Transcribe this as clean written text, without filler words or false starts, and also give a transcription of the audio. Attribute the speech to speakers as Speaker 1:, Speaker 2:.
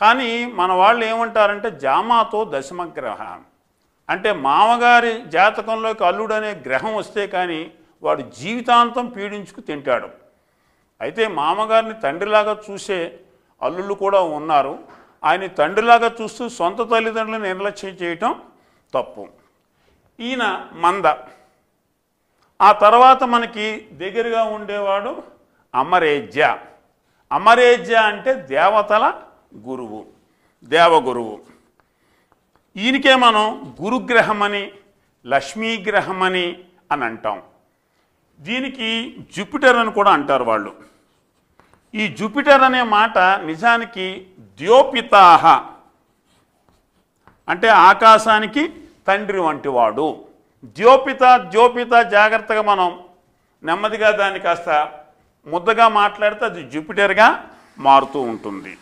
Speaker 1: కానీ మన వాళ్ళు ఏమంటారంటే జామాతో దశమగ్రహ అంటే మామగారి జాతకంలోకి అల్లుడు అనే గ్రహం వస్తే కానీ వాడు జీవితాంతం పీడించుకు తింటాడు. అయితే మామగారిని తండ్రిలాగా చూసే అల్లుళ్ళు కూడా ఉన్నారు. ఆయన తండ్రిలాగా చూస్తూ సొంత తల్లిదండ్రులను నిర్లక్ష్యం చేయటం తప్పు. ఈయన మంద. ఆ తర్వాత మనకి దగ్గరగా ఉండేవాడు అమరేజ్య. అమరేజ్య అంటే దేవతల గురువు, దేవగురువు. ఈయనకే మనం గురుగ్రహమని లక్ష్మీగ్రహమని అని అంటాం. దీనికి జూపిటర్ అని కూడా అంటారు వాళ్ళు. ఈ జూపిటర్ అనే మాట నిజానికి ద్యోపితాహ అంటే ఆకాశానికి తండ్రి వంటివాడు. ద్యోపిత జాగ్రత్తగా మనం నెమ్మదిగా దాన్ని కాస్త ముద్దగా మాట్లాడితే అది జూపిటర్గా మారుతూ ఉంటుంది.